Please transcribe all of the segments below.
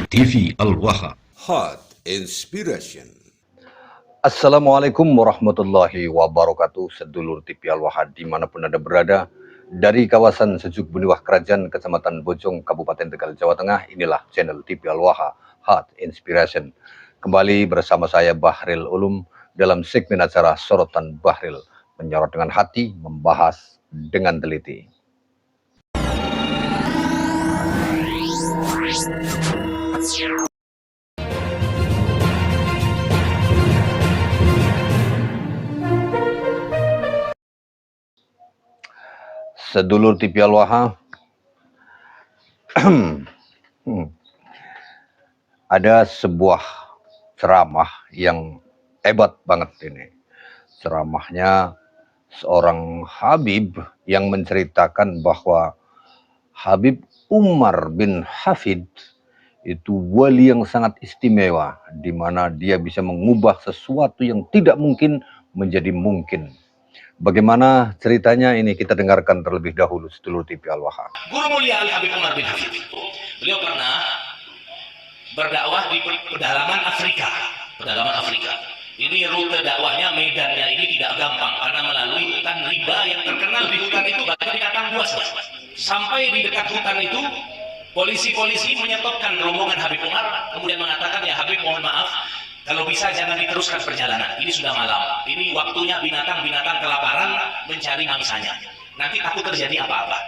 TV Al-Waha. Heart Inspiration. Assalamualaikum warahmatullahi wabarakatuh. Sedulur TV Al-Waha dimanapun Anda berada, dari kawasan Sejuk Beniwah Kerajaan, Kecamatan Bojong, Kabupaten Tegal, Jawa Tengah, inilah channel TV Al-Waha, Heart Inspiration. Kembali bersama saya Bahril Ulum dalam segmen acara Sorotan Bahril, menyorot dengan hati, membahas dengan teliti. Sedulur TV Al-Waha, ada sebuah ceramah yang hebat banget ini. Ceramahnya seorang Habib yang menceritakan bahwa Habib Umar bin Hafid itu wali yang sangat istimewa, di mana dia bisa mengubah sesuatu yang tidak mungkin menjadi mungkin. Bagaimana ceritanya ini kita dengarkan terlebih dahulu, sedulur TV Al-Waha. Guru mulia Habib Umar bin Hafid, beliau pernah berdakwah di pedalaman Afrika. Ini rute dakwahnya, medannya ini tidak gampang karena melalui hutan rimba yang terkenal di hutan itu banyak binatang buas. Sampai di dekat hutan itu, polisi menyetopkan rombongan Habib Umar, kemudian mengatakan, ya Habib, mohon maaf, kalau bisa jangan diteruskan perjalanan, ini sudah malam, ini waktunya binatang-binatang kelaparan mencari mangsanya, nanti takut terjadi apa-apa.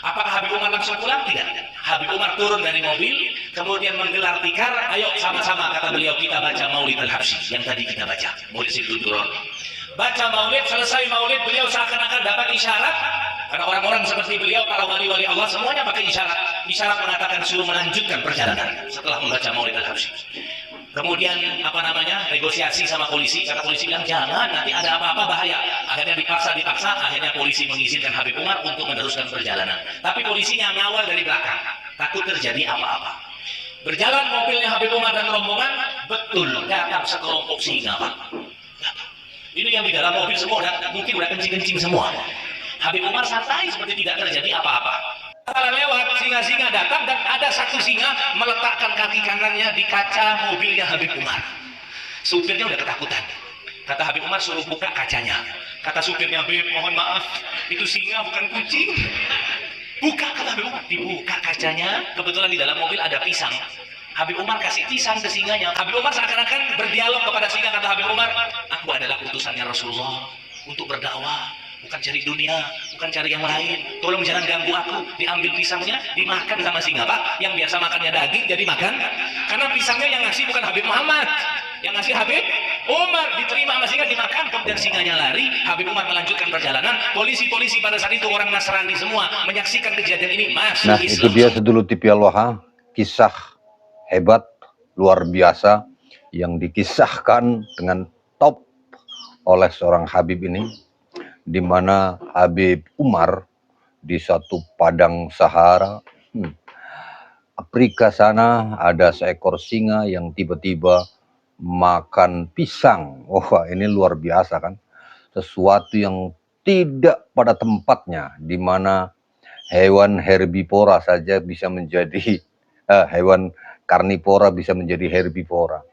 Apakah Habib Umar langsung pulang? Tidak. Habib Umar turun dari mobil, kemudian menggelar tikar, ayo sama-sama, kata beliau, kita baca Maulid Al-Habsyi yang tadi kita baca, Maulid Sidul Turun. Baca Maulid, selesai Maulid, beliau seakan-akan dapat isyarat, karena orang-orang seperti beliau, para wali-wali Allah, semuanya pakai isyarat. Isyarat mengatakan suruh melanjutkan perjalanan setelah membaca Maulid Al-Habsyi. Kemudian negosiasi sama polisi, kata polisi bilang jangan, nanti ada apa-apa bahaya. Akhirnya dipaksa, akhirnya polisi mengizinkan Habib Umar untuk meneruskan perjalanan. Tapi polisinya ngawal dari belakang, takut terjadi apa-apa. Berjalan mobilnya Habib Umar dan rombongan, betul datang sekelompok singa, Pak. Ini yang di dalam mobil semua mungkin udah kencing-kencing semua. Habib Umar santai seperti tidak terjadi apa-apa. Setelah lewat, singa-singa datang dan ada satu singa meletakkan kaki kanannya di kaca mobilnya Habib Umar. Supirnya udah ketakutan. Kata Habib Umar, suruh buka kacanya. Kata supirnya, Habib, mohon maaf, itu singa bukan kucing. Buka, kata Habib Umar. Dibuka kacanya, kebetulan di dalam mobil ada pisang. Habib Umar kasih pisang ke singanya. Habib Umar seakan-akan berdialog kepada singa. Kata Habib Umar, aku adalah utusannya Rasulullah untuk berdakwah, bukan cari dunia, bukan cari yang lain. Tolong jangan ganggu aku. Diambil pisangnya, dimakan sama singa, Pak. Yang biasa makannya daging jadi makan, karena pisangnya yang ngasih bukan Habib Muhammad, yang ngasih Habib Umar. Diterima sama singa, dimakan, kemudian singanya lari. Habib Umar melanjutkan perjalanan. Polisi pada saat itu orang Nasrani semua menyaksikan kejadian ini. Masuk Nah, Islam. itu dia sedulur TV Al-Waha, kisah hebat, luar biasa yang dikisahkan dengan top oleh seorang Habib ini, di mana Habib Umar di satu padang Sahara, Afrika sana, ada seekor singa yang tiba-tiba makan pisang. Wah, ini luar biasa kan? Sesuatu yang tidak pada tempatnya, di mana hewan herbivora saja bisa menjadi hewan karnivora bisa menjadi herbivora.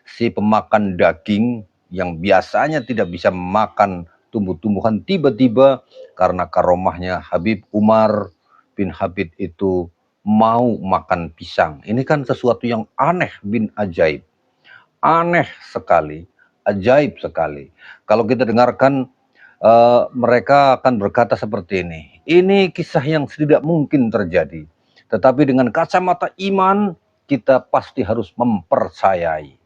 Si pemakan daging yang biasanya tidak bisa makan tumbuh-tumbuhan, tiba-tiba karena karomahnya Habib Umar bin Hafid itu mau makan pisang. Ini kan sesuatu yang aneh bin ajaib. Aneh sekali, ajaib sekali. Kalau kita dengarkan, mereka akan berkata seperti ini. Ini kisah yang tidak mungkin terjadi. Tetapi dengan kacamata iman, kita pasti harus mempercayai.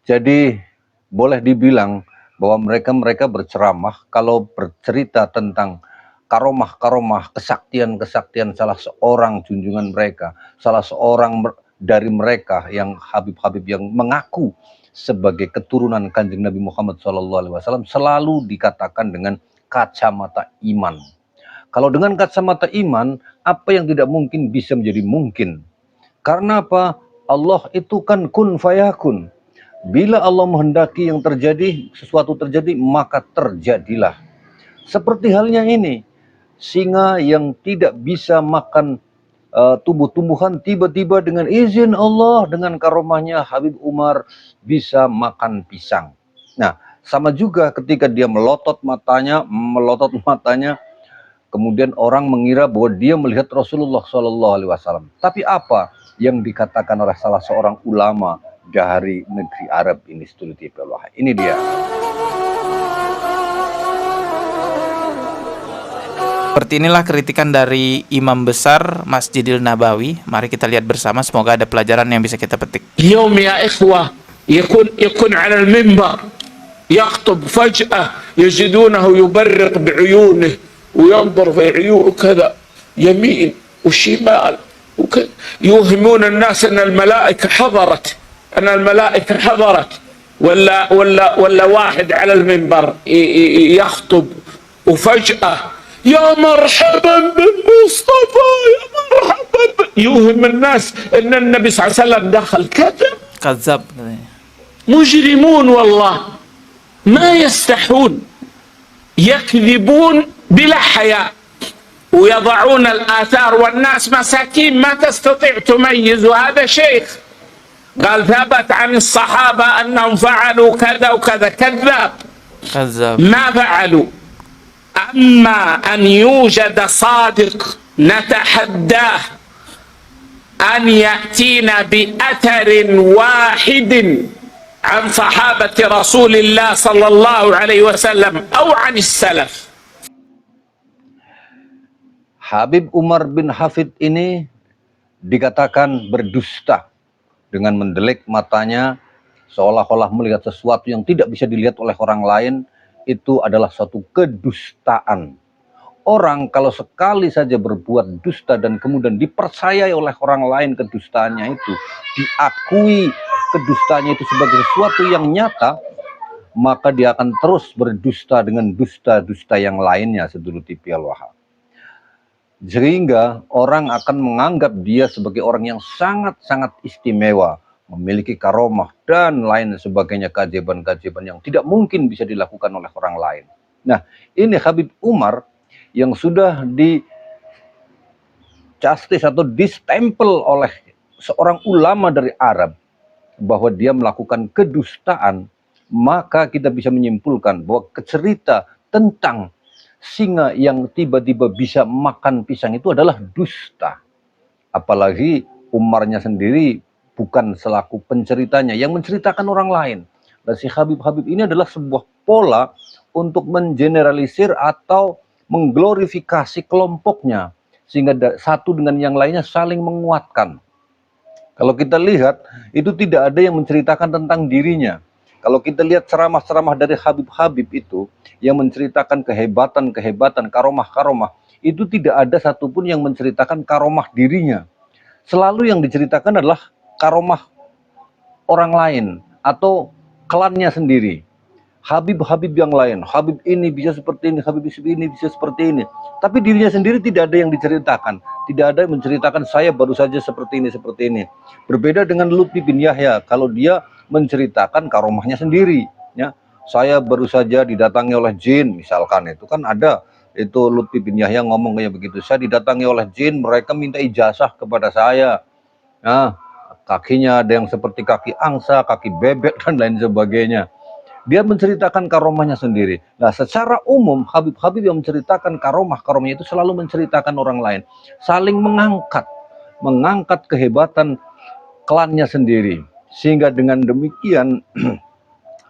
Jadi boleh dibilang bahwa mereka berceramah kalau bercerita tentang karomah-karomah, kesaktian-kesaktian salah seorang junjungan mereka, salah seorang dari mereka yang Habib-Habib yang mengaku sebagai keturunan Kanjeng Nabi Muhammad SAW, selalu dikatakan dengan kacamata iman. Kalau dengan kacamata iman, apa yang tidak mungkin bisa menjadi mungkin. Karena apa? Allah itu kan kun fayakun. Bila Allah menghendaki yang terjadi, sesuatu terjadi, maka terjadilah. Seperti halnya ini, singa yang tidak bisa makan tumbuh-tumbuhan, tiba-tiba dengan izin Allah, dengan karomahnya Habib Umar bisa makan pisang. Nah, sama juga ketika dia melotot matanya, kemudian orang mengira bahwa dia melihat Rasulullah SAW. Tapi apa yang dikatakan oleh salah seorang ulama dari negeri Arab ini, Studi TV Allah? Ini dia. Seperti inilah kritikan dari Imam Besar Masjidil Nabawi. Mari kita lihat bersama, semoga ada pelajaran yang bisa kita petik. اليوم يا إخوة يكون على المنبر يخطب فجأة يجدونه يبرق بعيونه وينظر في عيونه كذا يمين وشمال وكذا، يوهمون الناس أن الملائكة حضرت ولا واحد على المنبر يخطب وفجأة يا مرحبا بالمصطفى، يا مرحبا يوهم الناس أن النبي صلى الله عليه وسلم دخل كذا. Kadzab katanya. مجرمون والله ما يستحون، يكذبون بلا حياء ويضعون الآثار والناس مساكين ما تستطيع تميز. وهذا شيخ قال ثبت عن الصحابة أنهم فعلوا كذا وكذا، كذاب Kadzab. ما فعلوا. أما أن يوجد صادق نتحداه أن يأتينا بأثر واحد عن صحابة رسول الله صلى الله عليه وسلم أو عن السلف. Habib Umar bin Hafid ini dikatakan berdusta dengan mendelik matanya, seolah-olah melihat sesuatu yang tidak bisa dilihat oleh orang lain. Itu adalah suatu kedustaan. Orang kalau sekali saja berbuat dusta dan kemudian dipercayai oleh orang lain kedustaannya itu, diakui kedustaannya itu sebagai sesuatu yang nyata, maka dia akan terus berdusta dengan dusta-dusta yang lainnya, sedulur TV Al-Wahab. Sehingga orang akan menganggap dia sebagai orang yang sangat-sangat istimewa, memiliki karomah dan lain sebagainya, keajaiban-keajaiban yang tidak mungkin bisa dilakukan oleh orang lain. Nah, ini Habib Umar yang sudah dicastis atau distempel oleh seorang ulama dari Arab bahwa dia melakukan kedustaan, maka kita bisa menyimpulkan bahwa cerita tentang singa yang tiba-tiba bisa makan pisang itu adalah dusta. Apalagi Umarnya sendiri bukan selaku penceritanya, yang menceritakan orang lain. Dan si Habib-Habib ini adalah sebuah pola untuk mengeneralisir atau mengglorifikasi kelompoknya, sehingga satu dengan yang lainnya saling menguatkan. Kalau kita lihat, itu tidak ada yang menceritakan tentang dirinya. Kalau kita lihat ceramah-ceramah dari Habib-Habib itu, yang menceritakan kehebatan-kehebatan, karomah-karomah, itu tidak ada satupun yang menceritakan karomah dirinya. Selalu yang diceritakan adalah karomah orang lain atau klannya sendiri. Habib-habib yang lain, Habib ini bisa seperti ini, Habib ini bisa seperti ini. Tapi dirinya sendiri tidak ada yang diceritakan. Tidak ada yang menceritakan saya baru saja seperti ini, seperti ini. Berbeda dengan Lutfi bin Yahya, kalau dia menceritakan karomahnya sendiri. Ya, saya baru saja didatangi oleh jin, misalkan itu kan ada. Itu Lutfi bin Yahya ngomong kayak begitu. Saya didatangi oleh jin, mereka minta ijazah kepada saya. Nah, kakinya ada yang seperti kaki angsa, kaki bebek, dan lain sebagainya. Dia menceritakan karomahnya sendiri. Nah, secara umum Habib-habib yang menceritakan karomahnya itu selalu menceritakan orang lain, saling mengangkat kehebatan klannya sendiri, sehingga dengan demikian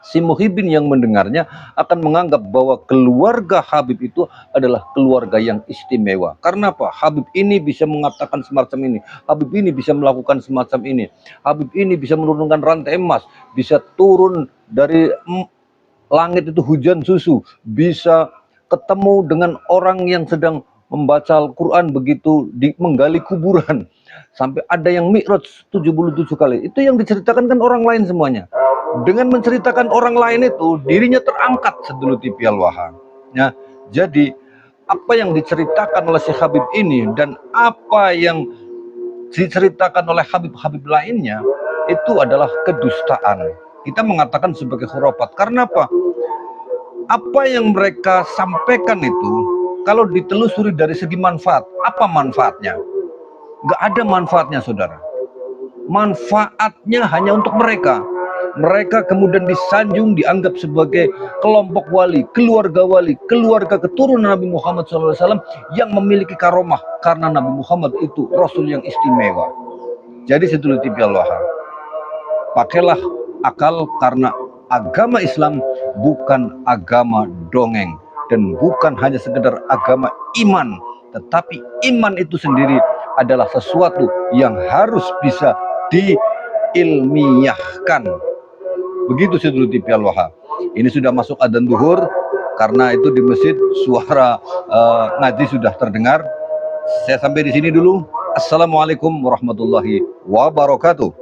si muhibin yang mendengarnya akan menganggap bahwa keluarga Habib itu adalah keluarga yang istimewa. Karena apa? Habib ini bisa mengatakan semacam ini, Habib ini bisa melakukan semacam ini, Habib ini bisa menurunkan rantai emas, bisa turun dari langit itu hujan susu, bisa ketemu dengan orang yang sedang membaca Al-Quran begitu menggali kuburan, sampai ada yang mi'raj 77 kali. Itu yang diceritakan kan orang lain semuanya. Dengan menceritakan orang lain itu, dirinya terangkat sedulur TV Al-Wahab. Ya, jadi apa yang diceritakan oleh Syekh Habib ini dan apa yang diceritakan oleh Habib-Habib lainnya itu adalah kedustaan. Kita mengatakan sebagai khurafat. Karena apa? Apa yang mereka sampaikan itu, kalau ditelusuri dari segi manfaat, apa manfaatnya? Nggak ada manfaatnya, saudara. Manfaatnya hanya untuk mereka. Mereka kemudian disanjung, dianggap sebagai kelompok wali, keluarga keturunan Nabi Muhammad SAW yang memiliki karomah, karena Nabi Muhammad itu Rasul yang istimewa. Jadi sedulur TV Al-Waha, pakailah akal, karena agama Islam bukan agama dongeng dan bukan hanya sekedar agama iman, tetapi iman itu sendiri adalah sesuatu yang harus bisa diilmiahkan. Begitu sedulur TV Al-Waha. Ini sudah masuk adzan zuhur, karena itu di masjid suara ngaji sudah terdengar. Saya sampai di sini dulu. Assalamualaikum warahmatullahi wabarakatuh.